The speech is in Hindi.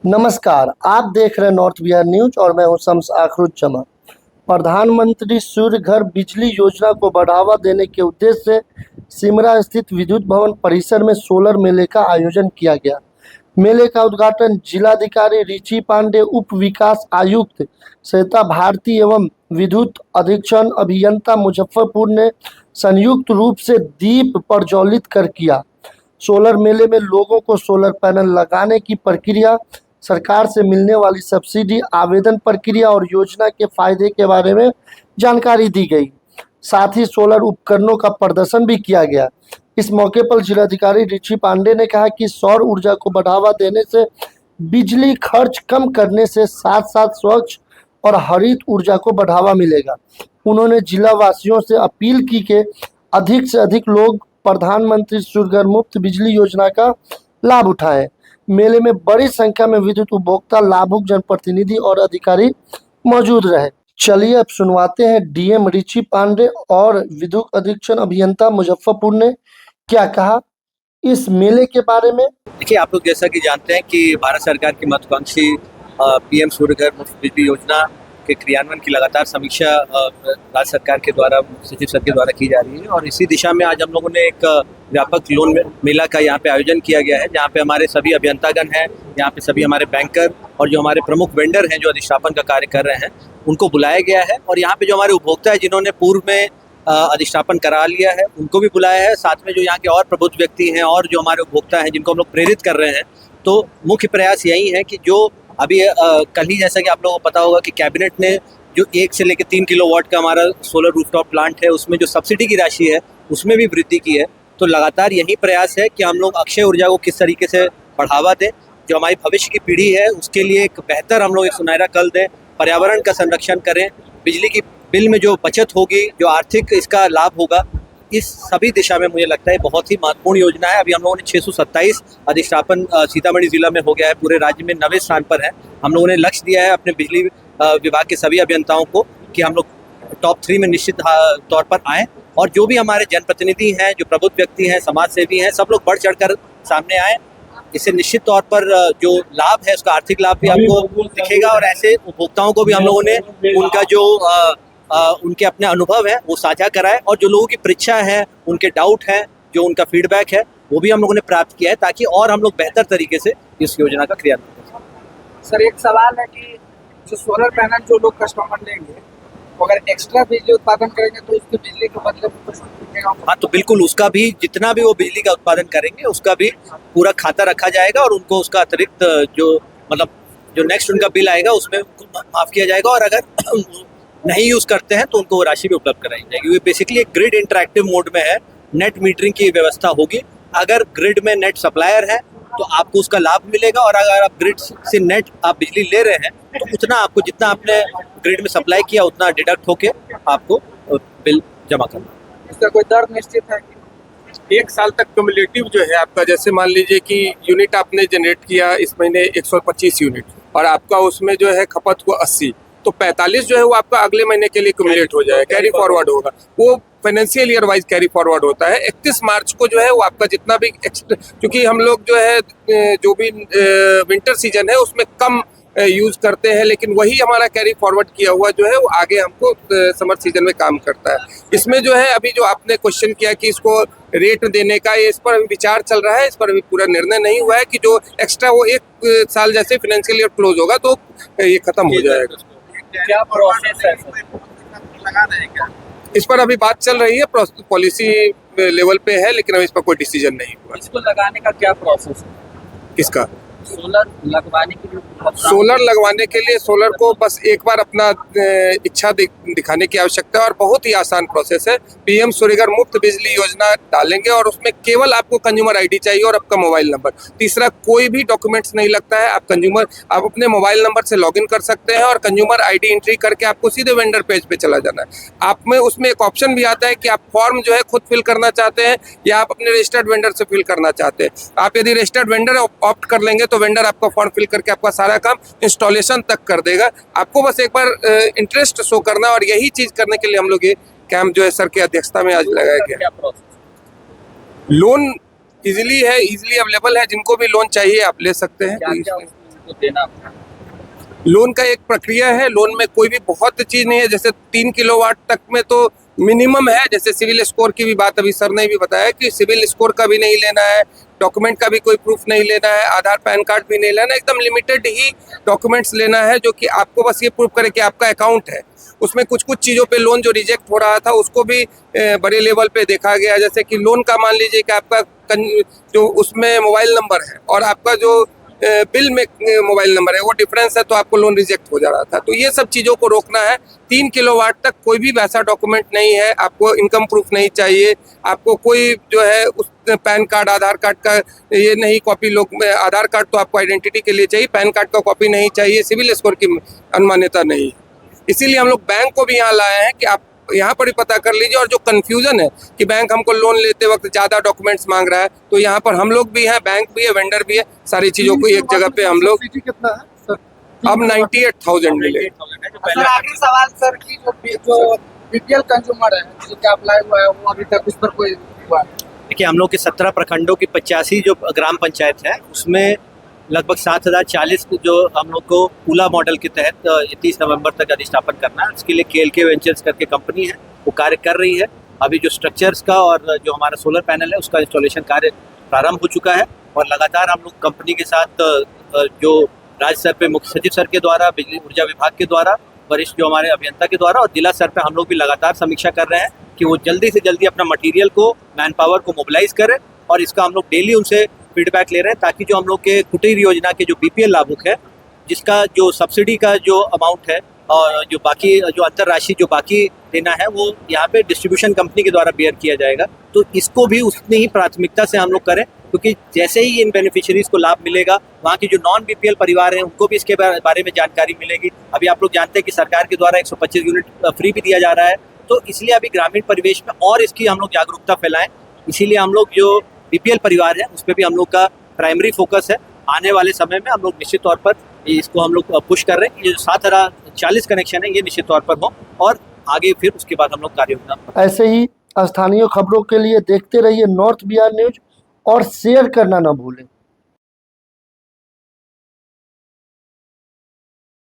नमस्कार, आप देख रहे हैं नॉर्थ बिहार न्यूज और मैं हूं शम्स आखरुज्जमा। प्रधानमंत्री सूर्य घर बिजली योजना को बढ़ावा देने के उद्देश्य से सिमरा स्थित विद्युत भवन परिसर में सोलर मेले का आयोजन किया गया। मेले का उद्घाटन जिलाधिकारी रिची पांडे, उप विकास आयुक्त श्वेता भारती एवं विद्युत अधीक्षण अभियंता मुजफ्फरपुर ने संयुक्त रूप से दीप प्रज्वलित कर किया। सोलर मेले में लोगों को सोलर पैनल लगाने की प्रक्रिया, सरकार से मिलने वाली सब्सिडी, आवेदन प्रक्रिया और योजना के फायदे के बारे में जानकारी दी गई। साथ ही सोलर उपकरणों का प्रदर्शन भी किया गया। इस मौके पर जिलाधिकारी रिची पांडे ने कहा कि सौर ऊर्जा को बढ़ावा देने से बिजली खर्च कम करने से साथ साथ स्वच्छ और हरित ऊर्जा को बढ़ावा मिलेगा। उन्होंने जिला वासियों से अपील की कि अधिक से अधिक लोग प्रधानमंत्री सूर्य घर मुफ्त बिजली योजना का लाभ उठाएं। मेले में बड़ी संख्या में विद्युत उपभोक्ता, लाभुक, जनप्रतिनिधि और अधिकारी मौजूद रहे। चलिए अब सुनवाते हैं डीएम रिची पांडे और विद्युत अधीक्षण अभियंता मुजफ्फरपुर ने क्या कहा इस मेले के बारे में। देखिए, आप लोग जैसा कि जानते हैं कि भारत सरकार की महत्वाकांक्षी पीएम सूर्य घर मुफ्त बिजली योजना के क्रियान्वयन की लगातार समीक्षा राज्य सरकार के द्वारा, सचिव सर के द्वारा की जा रही है और इसी दिशा में आज हम लोगों ने एक व्यापक लोन मेला का यहाँ पे आयोजन किया गया है, जहाँ पे हमारे सभी अभियंतागण हैं, यहाँ पे सभी हमारे बैंकर और जो हमारे प्रमुख वेंडर हैं जो अधिष्ठापन का कार्य कर रहे हैं उनको बुलाया गया है। और यहाँ पे जो हमारे उपभोक्ता है जिन्होंने पूर्व में अधिष्ठापन करा लिया है उनको भी बुलाया है। साथ में जो यहाँ के और प्रबुद्ध व्यक्ति हैं और जो हमारे उपभोक्ता हैं जिनको हम लोग प्रेरित कर रहे हैं, तो मुख्य प्रयास यही है कि जो अभी कल ही जैसा कि आप लोगों को पता होगा कि कैबिनेट ने जो 1 से लेकर 3 किलोवाट का हमारा सोलर रूफटॉप प्लांट है उसमें जो सब्सिडी की राशि है उसमें भी वृद्धि की है। तो लगातार यही प्रयास है कि हम लोग अक्षय ऊर्जा को किस तरीके से बढ़ावा दें, जो हमारी भविष्य की पीढ़ी है उसके लिए एक बेहतर हम लोग एक सुनहरा कल दें, पर्यावरण का संरक्षण करें, बिजली की बिल में जो बचत होगी, जो आर्थिक इसका लाभ होगा, इस सभी दिशा में मुझे लगता है बहुत ही महत्वपूर्ण योजना है। अभी हम लोगों ने 627 अधिष्ठापन सीतामढ़ी जिला में हो गया है, पूरे राज्य में 9वें स्थान पर है। हम लोगों ने लक्ष्य दिया है अपने बिजली विभाग के सभी अभियंताओं को कि हम लोग टॉप 3 में निश्चित तौर पर आएँ और जो भी हमारे जनप्रतिनिधि हैं, जो प्रबुद्ध व्यक्ति हैं, समाज सेवी हैं, सब लोग बढ़ चढ़कर सामने आएँ। इससे निश्चित तौर पर जो लाभ है उसका आर्थिक लाभ भी आपको दिखेगा और ऐसे उपभोक्ताओं को भी हम लोगों ने उनका जो उनके अपने अनुभव है वो साझा कराए और जो लोगों की परीक्षा है, उनके डाउट है, जो उनका फीडबैक है वो भी हम लोगों ने प्राप्त किया है ताकि और हम लोग बेहतर तरीके से इस योजना का क्रियान्वयन कर सकें। सर, एक सवाल है कि जो सोलर पैनल जो लोग कस्टमर लेंगे तो अगर एक्स्ट्रा बिजली उत्पादन करेंगे तो उसकी बिजली के बदले में कुछ मिलेगा? हाँ, तो बिल्कुल उसका भी जितना भी वो बिजली का उत्पादन करेंगे उसका भी पूरा खाता रखा जाएगा और उनको उसका अतिरिक्त जो मतलब जो नेक्स्ट उनका बिल आएगा उसमें माफ किया जाएगा और अगर नहीं यूज करते हैं तो उनको वो राशि भी उपलब्ध कराई जाएगी। ये बेसिकली एक ग्रिड इंटरैक्टिव मोड में है, नेट मीटरिंग की व्यवस्था होगी। अगर ग्रिड में नेट सप्लायर है तो आपको उसका लाभ मिलेगा और अगर आप ग्रिड से नेट आप बिजली ले रहे हैं तो उतना आपको जितना आपने ग्रिड में सप्लाई किया उतना डिडक्ट होके आपको बिल जमा करना। इसका कोई दर निश्चित है कि 1 साल तक क्यूमुलेटिव जो है आपका, जैसे मान लीजिए कि यूनिट आपने जनरेट किया इस महीने 125 यूनिट और आपका उसमें जो है खपत हुआ 80, तो 45 जो है वो आपका अगले महीने के लिए क्यूमुलेट हो जाएगा, कैरी फॉरवर्ड होगा। वो financial year wise carry forward होता है। 31 मार्च को जो है वो आपका जितना भी क्योंकि हम लोग जो है जो भी विंटर सीजन है उसमें कम यूज करते हैं, लेकिन वही हमारा कैरी फॉरवर्ड किया हुआ जो है वो आगे हमको समर सीजन में काम करता है। इसमें जो है अभी जो आपने क्वेश्चन किया कि इसको रेट देने का, ये इस पर अभी विचार चल रहा है, इस पर अभी पूरा निर्णय नहीं हुआ है कि जो एक्स्ट्रा वो 1 साल जैसे फाइनेंशियल ईयर क्लोज होगा तो ये खत्म हो जाएगा। क्या प्रोसेस है लगा देगा? इस पर अभी बात चल रही है, पॉलिसी लेवल पे है, लेकिन अभी इस पर कोई डिसीजन नहीं हुआ। इसको लगाने का क्या प्रोसेस है? किसका? सोलर लगवाने के लिए? सोलर लगवाने के लिए सोलर को बस एक बार अपना इच्छा दिखाने की आवश्यकता है और बहुत ही आसान प्रोसेस है। पीएम सूर्य घर मुफ्त बिजली योजना डालेंगे और उसमें केवल आपको कंज्यूमर आईडी चाहिए और आपका मोबाइल नंबर। तीसरा कोई भी डॉक्यूमेंट्स नहीं लगता है। आप अपने मोबाइल नंबर से लॉगिन कर सकते हैं और कंज्यूमर आईडी एंट्री करके आपको सीधे वेंडर पेज पे चला जाना है। आप में उसमें एक ऑप्शन भी आता है कि आप फॉर्म जो है खुद फिल करना चाहते हैं या आप अपने रजिस्टर्ड वेंडर से फिल करना चाहते हैं। आप यदि रजिस्टर्ड वेंडर ऑप्ट कर लेंगे तो वेंडर आपका फॉर्म फिल करके आपका सारा काम इंस्टॉलेशन तक कर देगा। आपको बस एक बार इंटरेस्ट शो करना और यही चीज करने के लिए हम लोग ये कैंप जो है सर की अध्यक्षता में आज लगाया गया। लोन इजीली अवेलेबल है, जिनको भी लोन चाहिए आप ले सकते हैं। को देना? लोन का एक प्रक्रिया है। लोन में कोई भी बहुत चीज नहीं है। जैसे 3 किलोवाट तक में तो मिनिमम है। जैसे सिविल स्कोर की भी बात अभी सर ने भी बताया कि सिविल स्कोर का भी नहीं लेना है, डॉक्यूमेंट का भी कोई प्रूफ नहीं लेना है, आधार पैन कार्ड भी नहीं लेना है। एकदम लिमिटेड ही डॉक्यूमेंट्स लेना है जो कि आपको बस ये प्रूफ करे कि आपका अकाउंट है। उसमें कुछ कुछ चीज़ों पे लोन जो रिजेक्ट हो रहा था उसको भी बड़े लेवल पे देखा गया। जैसे कि लोन का मान लीजिए कि आपका जो उसमें मोबाइल नंबर है और आपका जो बिल में मोबाइल नंबर है वो डिफरेंस है, तो आपको लोन रिजेक्ट हो जा रहा था। तो ये सब चीज़ों को रोकना है। 3 किलोवाट तक कोई भी वैसा डॉक्यूमेंट नहीं है। आपको इनकम प्रूफ नहीं चाहिए, आपको कोई जो है उस पैन कार्ड आधार कार्ड का ये नहीं कॉपी। लोग आधार कार्ड तो आपको आइडेंटिटी के लिए चाहिए, पैन कार्ड का कॉपी नहीं चाहिए, सिविल स्कोर की अनमान्यता नहीं है। इसीलिए हम लोग बैंक को भी यहाँ लाए हैं कि आप यहाँ पर ही पता कर लीजिए। और जो कंफ्यूजन है कि बैंक हमको लोन लेते वक्त ज़्यादा डॉक्यूमेंट्स मांग रहा है, तो यहाँ पर हम लोग भी हैं, बैंक भी है, वेंडर भी है, सारी चीज़ों को एक जगह पे हम लोग। सब्सिडी कितना है सर? अब 98,000 मिले। सर आखिरी सवाल सर की जो बीपीएल कंज्यूमर है जिनका अप्लाई हुआ है वो अभी तक उस पर कोई हुआ है? देखिए, हम लोग के 17 प्रखंडों की 85 जो ग्राम पंचायत है उसमें लगभग 7,040 जो हम लोग को पूला मॉडल के तहत 30 नवंबर तक अधिष्ठापन करना है। उसके लिए KLK वेंचर्स करके कंपनी है, वो कार्य कर रही है। अभी जो स्ट्रक्चर्स का और जो हमारा सोलर पैनल है उसका इंस्टॉलेशन कार्य प्रारंभ हो चुका है। और लगातार हम लोग कंपनी के साथ जो राज्य स्तर पे मुख्य सचिव सर के द्वारा, बिजली ऊर्जा विभाग के द्वारा, वरिष्ठ जो हमारे अभियंता के द्वारा और जिला स्तर पे हम लोग भी लगातार समीक्षा कर रहे हैं कि वो जल्दी से जल्दी अपना मटेरियल को, मैन पावर को मोबिलाइज करें। और इसका हम लोग डेली उनसे फीडबैक ले रहे हैं ताकि जो हम लोग के कुटीर योजना के जो BPL लाभुक है, जिसका जो सब्सिडी का जो अमाउंट है और जो बाकी जो अंतरराशि जो बाकी देना है वो यहाँ पे डिस्ट्रीब्यूशन कंपनी के द्वारा बेयर किया जाएगा। तो इसको भी उतनी ही प्राथमिकता से हम लोग करें, क्योंकि जैसे ही इन बेनिफिशियरीज को लाभ मिलेगा, वहाँ की जो नॉन BPL परिवार हैं उनको भी इसके बारे में जानकारी मिलेगी। अभी आप लोग जानते हैं कि सरकार के द्वारा 125 यूनिट फ्री भी दिया जा रहा है। तो इसलिए अभी ग्रामीण परिवेश में और इसकी हम लोग जागरूकता फैलाएं। इसीलिए हम लोग जो BPL परिवार है उस पर भी हम लोग का प्राइमरी फोकस है। आने वाले समय में हम लोग निश्चित तौर पर इसको हम लोग पुश कर रहे हैं कि ये जो 7,040 कनेक्शन है ये निश्चित तौर पर हो और आगे फिर उसके बाद हम लोग कार्य योजना। ऐसे ही स्थानीय खबरों के लिए देखते रहिए नॉर्थ बिहार न्यूज और शेयर करना ना भूलें।